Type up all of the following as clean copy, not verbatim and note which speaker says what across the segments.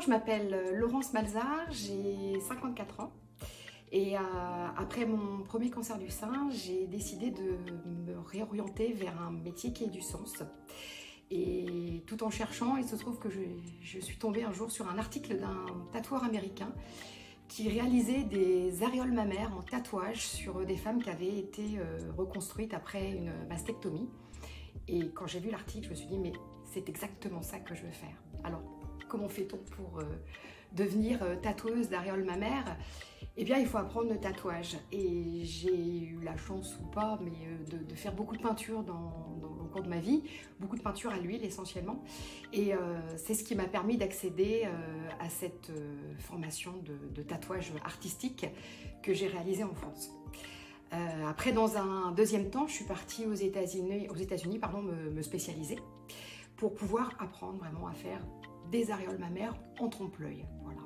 Speaker 1: je m'appelle Laurence Malzard, j'ai 54 ans et après mon premier cancer du sein, j'ai décidé de me réorienter vers un métier qui ait du sens. Et tout en cherchant, il se trouve que je suis tombée un jour sur un article d'un tatoueur américain qui réalisait des aréoles mammaires en tatouage sur des femmes qui avaient été reconstruites après une mastectomie. Et quand j'ai vu l'article, je me suis dit, mais c'est exactement ça que je veux faire. Alors, comment fait-on pour devenir tatoueuse d'aréoles mammaires? Eh bien, il faut apprendre le tatouage. Et j'ai eu la chance ou pas, mais de faire beaucoup de peinture au cours de ma vie, beaucoup de peinture à l'huile essentiellement. Et c'est ce qui m'a permis d'accéder à cette formation de tatouage artistique que j'ai réalisée en France. Après, dans un deuxième temps, je suis partie aux États-Unis me spécialiser pour pouvoir apprendre vraiment à faire des aréoles mammaires en trompe-l'œil. Voilà.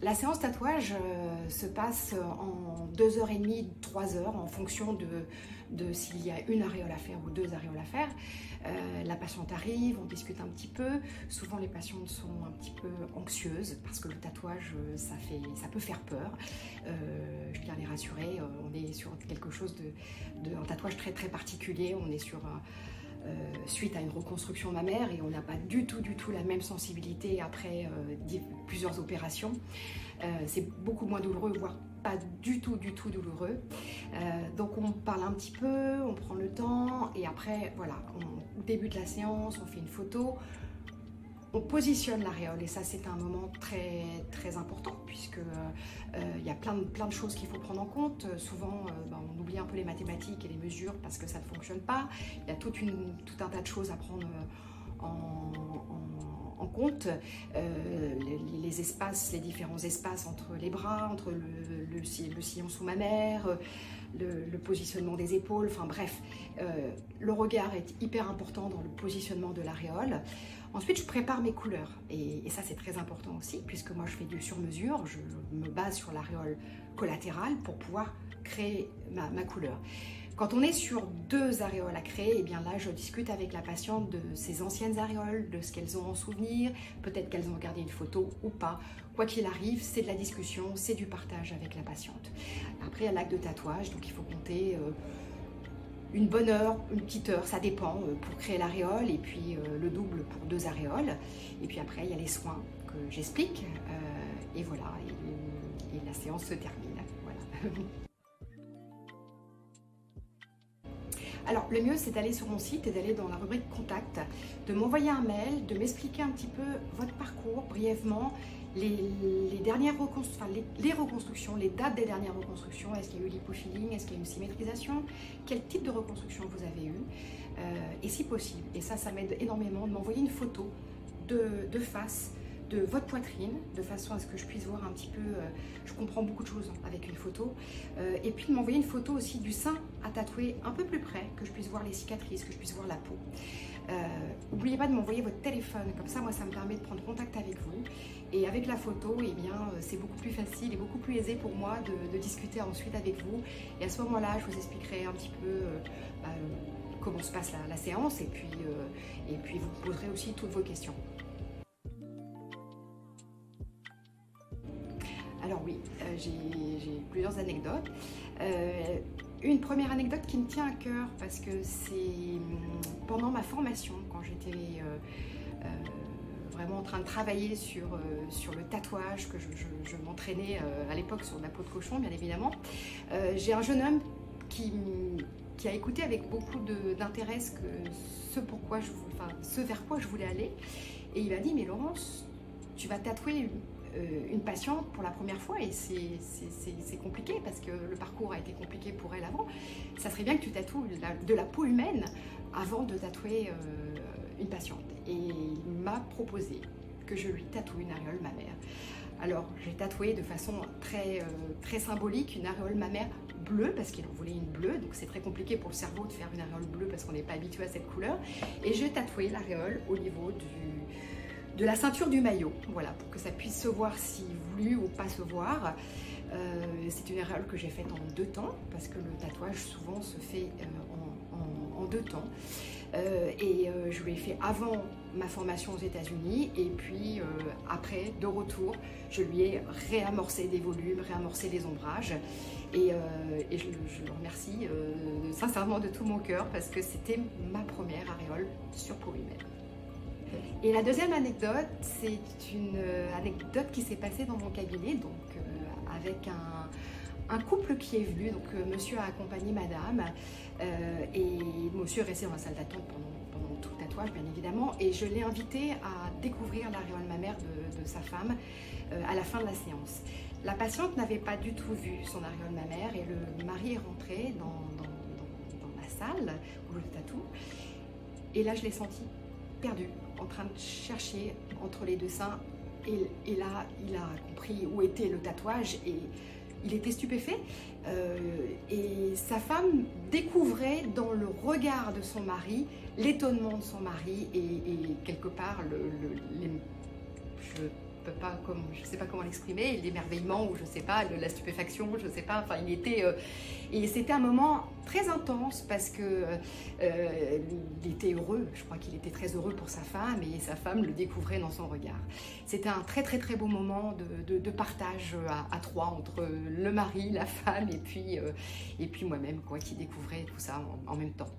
Speaker 1: La séance tatouage se passe en 2h30, 3h en fonction de s'il y a une aréole à faire ou deux aréoles à faire. La patiente arrive, on discute un petit peu. Souvent les patientes sont un petit peu anxieuses parce que le tatouage ça peut faire peur. Je tiens à les rassurer, on est sur quelque chose un tatouage très très particulier. On est sur suite à une reconstruction mammaire et on n'a pas du tout la même sensibilité après plusieurs opérations. C'est beaucoup moins douloureux, voire pas du tout douloureux. Donc on parle un petit peu, on prend le temps et après voilà, on débute la séance, on fait une photo, on positionne l'aréole et ça c'est un moment très très important puisque il y a plein de choses qu'il faut prendre en compte. Souvent on oublie un peu les mathématiques et les mesures parce que ça ne fonctionne pas. Il y a tout un tas de choses à prendre en compte, les espaces, les différents espaces entre les bras, entre le sillon sous-mammaire, le positionnement des épaules, enfin bref, le regard est hyper important dans le positionnement de l'aréole. Ensuite, je prépare mes couleurs et ça c'est très important aussi puisque moi je fais du sur-mesure, je me base sur l'aréole collatérale pour pouvoir créer ma couleur. Quand on est sur deux aréoles à créer, et bien là je discute avec la patiente de ses anciennes aréoles, de ce qu'elles ont en souvenir, peut-être qu'elles ont regardé une photo ou pas. Quoi qu'il arrive, c'est de la discussion, c'est du partage avec la patiente. Après, il y a l'acte de tatouage, donc il faut compter une bonne heure, une petite heure, ça dépend, pour créer l'aréole, et puis le double pour deux aréoles. Et puis après, il y a les soins que j'explique, et voilà, et la séance se termine. Voilà. Alors, le mieux, c'est d'aller sur mon site et d'aller dans la rubrique Contact, de m'envoyer un mail, de m'expliquer un petit peu votre parcours brièvement, les reconstructions, les dates des dernières reconstructions, est-ce qu'il y a eu l'hypofilling, est-ce qu'il y a eu une symétrisation, quel type de reconstruction vous avez eu, et si possible, et ça m'aide énormément, de m'envoyer une photo de face, de votre poitrine, de façon à ce que je puisse voir un petit peu, je comprends beaucoup de choses avec une photo, et puis de m'envoyer une photo aussi du sein à tatouer un peu plus près, que je puisse voir les cicatrices, que je puisse voir la peau. N'oubliez pas de m'envoyer votre téléphone, comme ça moi ça me permet de prendre contact avec vous, et avec la photo, eh bien c'est beaucoup plus facile et beaucoup plus aisé pour moi de discuter ensuite avec vous, et à ce moment-là je vous expliquerai un petit peu comment se passe la séance, et puis vous poserez aussi toutes vos questions. Alors oui, j'ai plusieurs anecdotes. Une première anecdote qui me tient à cœur parce que c'est pendant ma formation, quand j'étais vraiment en train de travailler sur le tatouage, que je m'entraînais à l'époque sur de la peau de cochon, bien évidemment. J'ai un jeune homme qui a écouté avec beaucoup d'intérêt ce vers quoi je voulais aller. Et il m'a dit, mais Laurence, tu vas tatouer une patiente pour la première fois et c'est compliqué parce que le parcours a été compliqué pour elle avant. Ça serait bien que tu tatoues de la peau humaine avant de tatouer une patiente. Et il m'a proposé que je lui tatoue une aréole mammaire. Alors j'ai tatoué de façon très symbolique une aréole mammaire bleue parce qu'il en voulait une bleue, donc c'est très compliqué pour le cerveau de faire une aréole bleue parce qu'on n'est pas habitué à cette couleur. Et j'ai tatoué l'aréole au niveau de la ceinture du maillot, voilà, pour que ça puisse se voir si voulu ou pas se voir. C'est une aréole que j'ai faite en 2 temps, parce que le tatouage souvent se fait en 2 temps. Je lui ai fait avant ma formation aux États-Unis et puis après, de retour, je lui ai réamorcé des volumes, réamorcé les ombrages et je le remercie sincèrement de tout mon cœur parce que c'était ma première aréole sur peau humaine. Et la deuxième anecdote, c'est une anecdote qui s'est passée dans mon cabinet, donc avec un couple qui est venu. Donc monsieur a accompagné madame et monsieur est resté dans la salle d'attente pendant tout le tatouage, bien évidemment, et je l'ai invité à découvrir l'aréole mammaire de sa femme à la fin de la séance. La patiente n'avait pas du tout vu son aréole mammaire et le mari est rentré dans la salle où je tatoue et là je l'ai senti perdu, en train de chercher entre les deux seins et là il a compris où était le tatouage et il était stupéfait et sa femme découvrait dans le regard de son mari l'étonnement de son mari et quelque part je sais pas comment l'exprimer, l'émerveillement ou je sais pas, la stupéfaction, je sais pas, enfin il était et c'était un moment très intense parce que il était heureux, je crois qu'il était très heureux pour sa femme et sa femme le découvrait dans son regard. C'était un très beau moment de partage à trois entre le mari, la femme et puis moi-même quoi, qui découvrait tout ça en même temps.